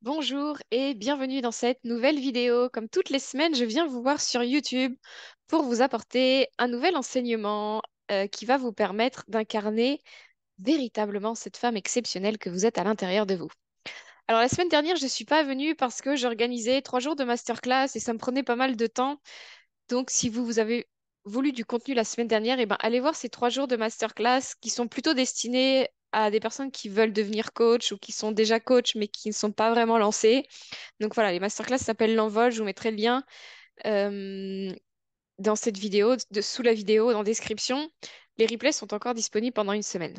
Bonjour et bienvenue dans cette nouvelle vidéo. Comme toutes les semaines, je viens vous voir sur YouTube pour vous apporter un nouvel enseignement qui va vous permettre d'incarner véritablement cette femme exceptionnelle que vous êtes à l'intérieur de vous. Alors la semaine dernière, je ne suis pas venue parce que j'organisais 3 jours de masterclass et ça me prenait pas mal de temps. Donc si vous avez voulu du contenu la semaine dernière, eh ben, allez voir ces 3 jours de masterclass qui sont plutôt destinés à des personnes qui veulent devenir coach ou qui sont déjà coach mais qui ne sont pas vraiment lancées. Donc voilà, les masterclass s'appellent L'Envol. Je vous mettrai le lien euh, dans cette vidéo, sous la vidéo, en description. Les replays sont encore disponibles pendant une semaine.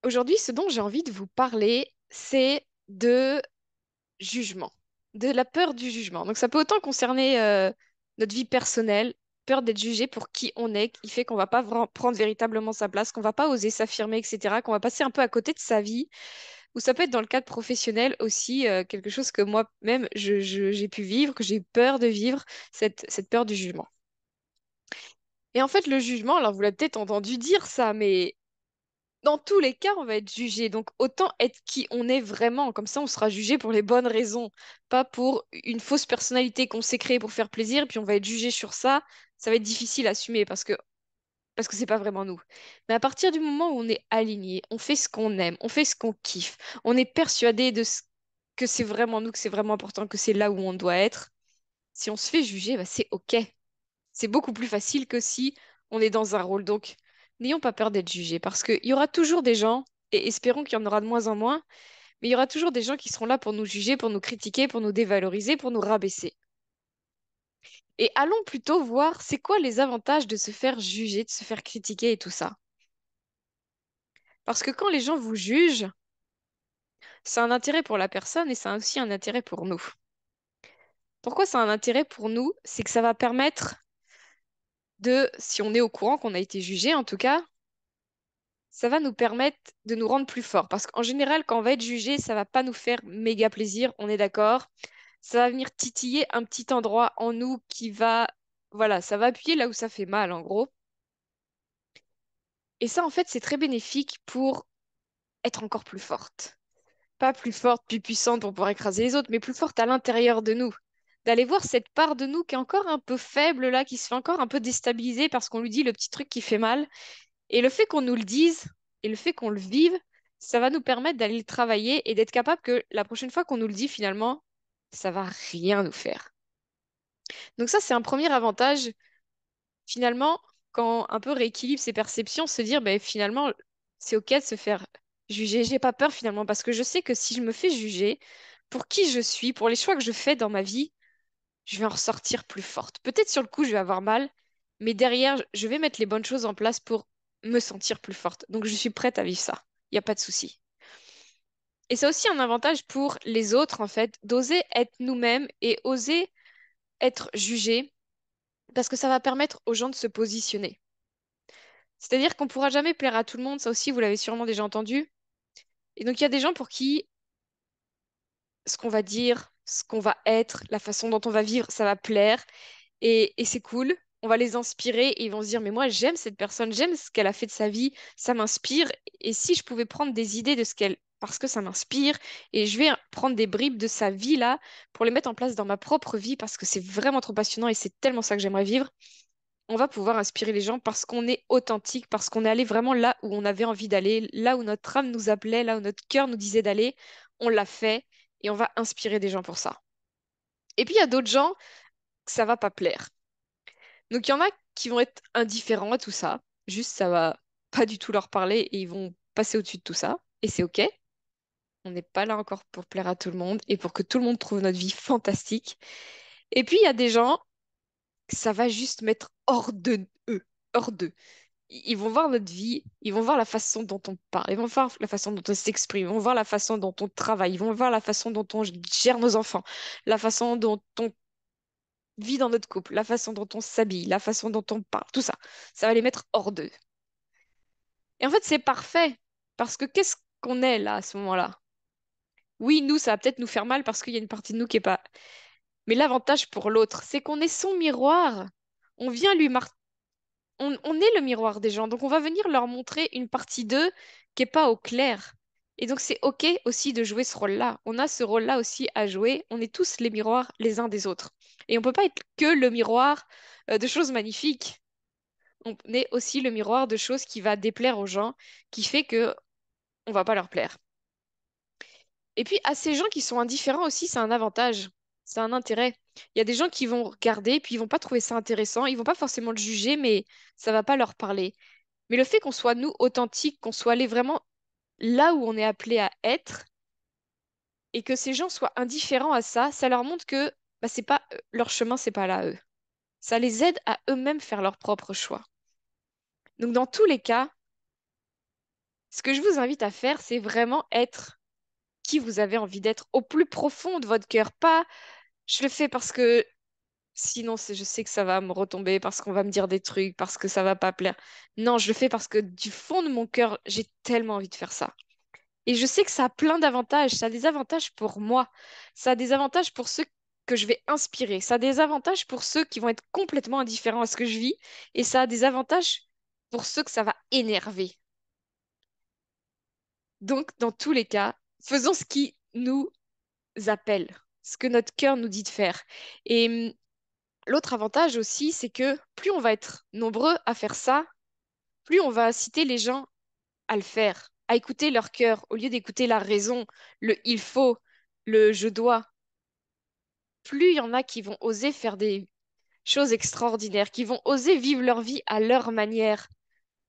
Aujourd'hui, ce dont j'ai envie de vous parler, c'est de jugement, de la peur du jugement. Donc ça peut autant concerner notre vie personnelle, peur d'être jugé pour qui on est, qui fait qu'on va pas prendre véritablement sa place, qu'on va pas oser s'affirmer, etc., qu'on va passer un peu à côté de sa vie. Ou ça peut être dans le cadre professionnel aussi, quelque chose que moi-même j'ai pu vivre, que j'ai eu peur de vivre, cette peur du jugement. Et en fait, le jugement, alors vous l'avez peut-être entendu dire ça, mais dans tous les cas, on va être jugé. Donc autant être qui on est vraiment. Comme ça, on sera jugé pour les bonnes raisons, pas pour une fausse personnalité qu'on s'est créée pour faire plaisir, et puis on va être jugé sur ça. Ça va être difficile à assumer parce que c'est pas vraiment nous. Mais à partir du moment où on est aligné, on fait ce qu'on aime, on fait ce qu'on kiffe, on est persuadé que c'est vraiment nous, que c'est vraiment important, que c'est là où on doit être. Si on se fait juger, bah, c'est OK. C'est beaucoup plus facile que si on est dans un rôle. Donc, n'ayons pas peur d'être jugés parce qu'il y aura toujours des gens, et espérons qu'il y en aura de moins en moins, mais il y aura toujours des gens qui seront là pour nous juger, pour nous critiquer, pour nous dévaloriser, pour nous rabaisser. Et allons plutôt voir c'est quoi les avantages de se faire juger, de se faire critiquer et tout ça. Parce que quand les gens vous jugent, c'est un intérêt pour la personne et c'est aussi un intérêt pour nous. Pourquoi c'est un intérêt pour nous? C'est que ça va permettre de, si on est au courant qu'on a été jugé en tout cas, ça va nous permettre de nous rendre plus forts. Parce qu'en général, quand on va être jugé, ça va pas nous faire méga plaisir, on est d'accord. Ça va venir titiller un petit endroit en nous qui va, voilà, ça va appuyer là où ça fait mal en gros. Et ça, en fait, c'est très bénéfique pour être encore plus forte. Pas plus forte, plus puissante pour pouvoir écraser les autres, mais plus forte à l'intérieur de nous. D'aller voir cette part de nous qui est encore un peu faible là, qui se fait encore un peu déstabiliser parce qu'on lui dit le petit truc qui fait mal. Et le fait qu'on nous le dise et le fait qu'on le vive, ça va nous permettre d'aller le travailler et d'être capable que la prochaine fois qu'on nous le dit finalement, ça va rien nous faire. Donc ça, c'est un premier avantage finalement quand un peu rééquilibre ses perceptions, se dire ben, finalement, c'est OK de se faire juger. J'ai pas peur finalement parce que je sais que si je me fais juger pour qui je suis, pour les choix que je fais dans ma vie, je vais en ressortir plus forte. Peut-être sur le coup, je vais avoir mal, mais derrière, je vais mettre les bonnes choses en place pour me sentir plus forte. Donc, je suis prête à vivre ça. Il n'y a pas de souci. Et c'est aussi un avantage pour les autres, en fait, d'oser être nous-mêmes et oser être jugé, parce que ça va permettre aux gens de se positionner. C'est-à-dire qu'on ne pourra jamais plaire à tout le monde, ça aussi, vous l'avez sûrement déjà entendu. Et donc, il y a des gens pour qui ce qu'on va dire, ce qu'on va être, la façon dont on va vivre, ça va plaire. Et c'est cool. On va les inspirer et ils vont se dire, mais moi, j'aime cette personne, j'aime ce qu'elle a fait de sa vie, ça m'inspire. Et si je pouvais prendre des idées de ce qu'elle... parce que ça m'inspire, et je vais prendre des bribes de sa vie là pour les mettre en place dans ma propre vie parce que c'est vraiment trop passionnant et c'est tellement ça que j'aimerais vivre. On va pouvoir inspirer les gens parce qu'on est authentique, parce qu'on est allé vraiment là où on avait envie d'aller, là où notre âme nous appelait, là où notre cœur nous disait d'aller. On l'a fait et on va inspirer des gens pour ça. Et puis il y a d'autres gens que ça va pas plaire. Donc il y en a qui vont être indifférents à tout ça. Juste, ça va pas du tout leur parler et ils vont passer au-dessus de tout ça. Et c'est OK. On n'est pas là encore pour plaire à tout le monde et pour que tout le monde trouve notre vie fantastique. Et puis il y a des gens que ça va juste mettre hors de eux, hors d'eux. Ils vont voir notre vie, ils vont voir la façon dont on parle, ils vont voir la façon dont on s'exprime, ils vont voir la façon dont on travaille, ils vont voir la façon dont on gère nos enfants, la façon dont on vit dans notre couple, la façon dont on s'habille, la façon dont on parle, tout ça. Ça va les mettre hors d'eux. Et en fait, c'est parfait. Parce que qu'est-ce qu'on est là à ce moment-là? Oui, nous, ça va peut-être nous faire mal parce qu'il y a une partie de nous qui est pas. Mais l'avantage pour l'autre, c'est qu'on est son miroir. On vient lui mar... on est le miroir des gens. Donc on va venir leur montrer une partie d'eux qui est pas au clair. Et donc, c'est OK aussi de jouer ce rôle-là. On a ce rôle-là aussi à jouer. On est tous les miroirs les uns des autres. Et on peut pas être que le miroir de choses magnifiques. On est aussi le miroir de choses qui va déplaire aux gens, qui fait que on va pas leur plaire. Et puis, à ces gens qui sont indifférents aussi, c'est un avantage. C'est un intérêt. Il y a des gens qui vont regarder, puis ils vont pas trouver ça intéressant. Ils vont pas forcément le juger, mais ça va pas leur parler. Mais le fait qu'on soit nous authentiques, qu'on soit allé vraiment là où on est appelé à être, et que ces gens soient indifférents à ça, ça leur montre que bah, c'est pas leur chemin, c'est pas là eux. Ça les aide à eux-mêmes faire leur propre choix. Donc dans tous les cas, ce que je vous invite à faire, c'est vraiment être qui vous avez envie d'être au plus profond de votre cœur. Pas je le fais parce que sinon je sais que ça va me retomber, parce qu'on va me dire des trucs, parce que ça va pas plaire. Non, je le fais parce que du fond de mon cœur, j'ai tellement envie de faire ça. Et je sais que ça a plein d'avantages. Ça a des avantages pour moi. Ça a des avantages pour ceux que je vais inspirer. Ça a des avantages pour ceux qui vont être complètement indifférents à ce que je vis. Et ça a des avantages pour ceux que ça va énerver. Donc, dans tous les cas, faisons ce qui nous appelle, ce que notre cœur nous dit de faire. Et l'autre avantage aussi, c'est que plus on va être nombreux à faire ça, plus on va inciter les gens à le faire, à écouter leur cœur au lieu d'écouter la raison, le il faut, le je dois. Plus il y en a qui vont oser faire des choses extraordinaires, qui vont oser vivre leur vie à leur manière,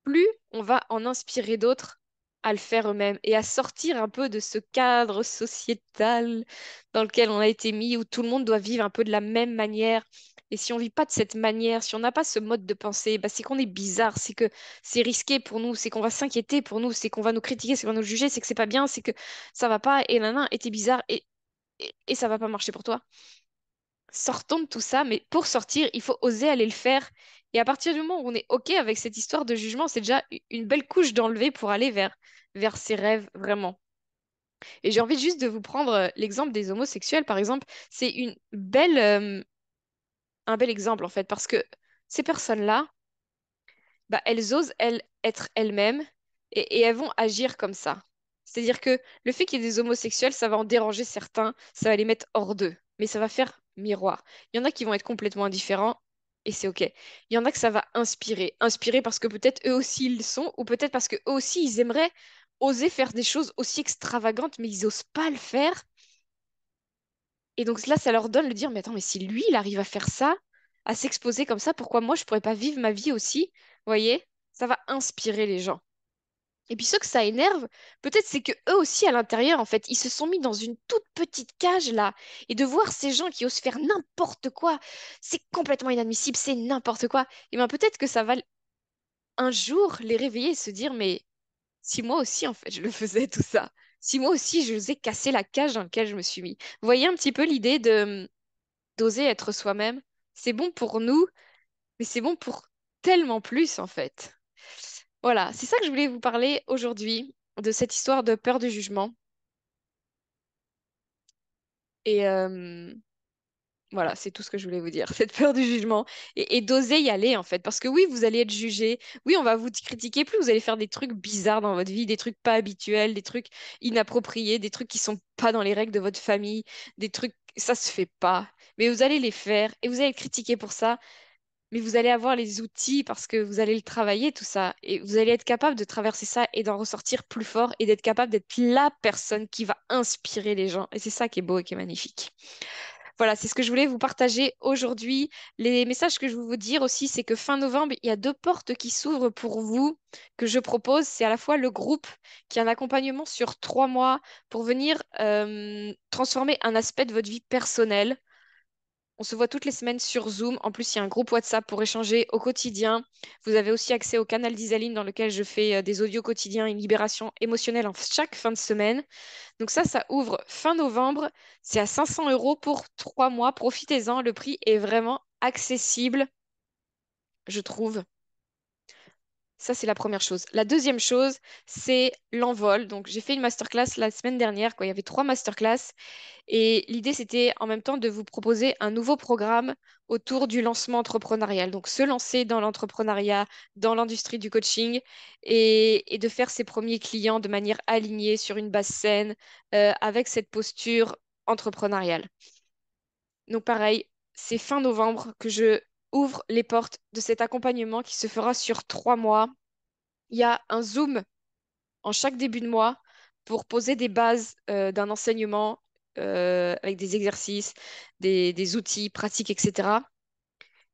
plus on va en inspirer d'autres à le faire eux-mêmes et à sortir un peu de ce cadre sociétal dans lequel on a été mis, où tout le monde doit vivre un peu de la même manière. Et si on vit pas de cette manière, si on n'a pas ce mode de pensée, bah c'est qu'on est bizarre, c'est que c'est risqué pour nous, c'est qu'on va s'inquiéter pour nous, c'est qu'on va nous critiquer, c'est qu'on va nous juger, c'est que c'est pas bien, c'est que ça va pas, et nanan, et t'es bizarre, et ça va pas marcher pour toi. Sortons de tout ça, mais pour sortir, il faut oser aller le faire. Et à partir du moment où on est OK avec cette histoire de jugement, c'est déjà une belle couche d'enlever pour aller vers ses rêves, vraiment. Et j'ai envie juste de vous prendre l'exemple des homosexuels, par exemple. C'est un bel exemple, en fait, parce que ces personnes-là, bah, elles osent, elles, être elles-mêmes et elles vont agir comme ça. C'est-à-dire que le fait qu'il y ait des homosexuels, ça va en déranger certains, ça va les mettre hors d'eux, mais ça va faire miroir. Il y en a qui vont être complètement indifférents et c'est OK. Il y en a que ça va inspirer. Inspirer parce que peut-être eux aussi ils le sont, ou peut-être parce que eux aussi ils aimeraient oser faire des choses aussi extravagantes, mais ils osent pas le faire. Et donc là, ça leur donne le dire, mais attends, mais si lui, il arrive à faire ça, à s'exposer comme ça, pourquoi moi, je pourrais pas vivre ma vie aussi? Vous voyez? Ça va inspirer les gens. Et puis ceux que ça énerve, peut-être c'est que eux aussi à l'intérieur, en fait, ils se sont mis dans une toute petite cage là. Et de voir ces gens qui osent faire n'importe quoi, c'est complètement inadmissible, c'est n'importe quoi. Et bien peut-être que ça va un jour les réveiller et se dire, mais si moi aussi, en fait, je le faisais tout ça. Si moi aussi, je faisais casser la cage dans laquelle je me suis mis. Vous voyez un petit peu l'idée de d'oser être soi-même. C'est bon pour nous, mais c'est bon pour tellement plus, en fait. Voilà, c'est ça que je voulais vous parler aujourd'hui, de cette histoire de peur du jugement. Et voilà, c'est tout ce que je voulais vous dire, cette peur du jugement. Et d'oser y aller, en fait. Parce que oui, vous allez être jugé. Oui, on va vous critiquer. Plus vous allez faire des trucs bizarres dans votre vie, des trucs pas habituels, des trucs inappropriés, des trucs qui sont pas dans les règles de votre famille, des trucs, ça se fait pas. Mais vous allez les faire et vous allez être critiqué pour ça. Mais vous allez avoir les outils parce que vous allez le travailler, tout ça. Et vous allez être capable de traverser ça et d'en ressortir plus fort et d'être capable d'être la personne qui va inspirer les gens. Et c'est ça qui est beau et qui est magnifique. Voilà, c'est ce que je voulais vous partager aujourd'hui. Les messages que je veux vous dire aussi, c'est que fin novembre, il y a deux portes qui s'ouvrent pour vous que je propose. C'est à la fois le groupe qui est un accompagnement sur 3 mois pour venir transformer un aspect de votre vie personnelle. On se voit toutes les semaines sur Zoom. En plus, il y a un groupe WhatsApp pour échanger au quotidien. Vous avez aussi accès au canal d'Isaline dans lequel je fais des audios quotidiens et une libération émotionnelle en chaque fin de semaine. Donc ça ouvre fin novembre. C'est à 500 € pour 3 mois. Profitez-en. Le prix est vraiment accessible, je trouve. Ça, c'est la première chose. La deuxième chose, c'est l'envol. Donc, j'ai fait une masterclass la semaine dernière, quoi. Il y avait 3 masterclass. Et l'idée, c'était en même temps de vous proposer un nouveau programme autour du lancement entrepreneurial. Donc, se lancer dans l'entrepreneuriat, dans l'industrie du coaching et de faire ses premiers clients de manière alignée sur une base saine, avec cette posture entrepreneuriale. Donc, pareil, c'est fin novembre que je ouvre les portes de cet accompagnement qui se fera sur 3 mois. Il y a un Zoom en chaque début de mois pour poser des bases d'un enseignement avec des exercices, des outils pratiques, etc.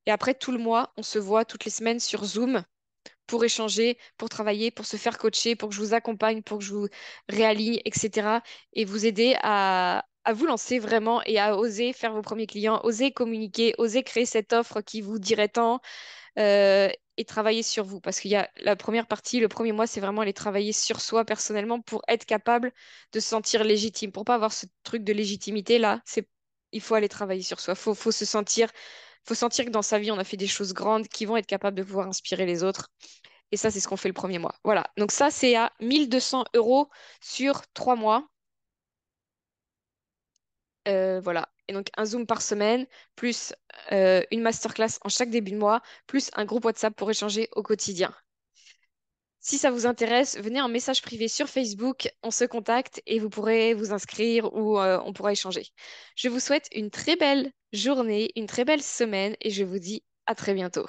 Et après, tout le mois, on se voit toutes les semaines sur Zoom pour échanger, pour travailler, pour se faire coacher, pour que je vous accompagne, pour que je vous réaligne, etc. Et vous aider à vous lancer vraiment et à oser faire vos premiers clients, oser communiquer, oser créer cette offre qui vous dirait tant, euh, et travailler sur vous. Parce qu'il y a la première partie, le premier mois, c'est vraiment aller travailler sur soi personnellement pour être capable de se sentir légitime. Pour pas avoir ce truc de légitimité là, il faut aller travailler sur soi. Faut sentir que dans sa vie, on a fait des choses grandes qui vont être capables de pouvoir inspirer les autres. Et ça, c'est ce qu'on fait le premier mois. Voilà. Donc ça, c'est à 1 200 € sur 3 mois. Voilà. Et donc un Zoom par semaine, plus une masterclass en chaque début de mois, plus un groupe WhatsApp pour échanger au quotidien. Si ça vous intéresse, venez en message privé sur Facebook, on se contacte et vous pourrez vous inscrire ou on pourra échanger. Je vous souhaite une très belle journée, une très belle semaine et je vous dis à très bientôt.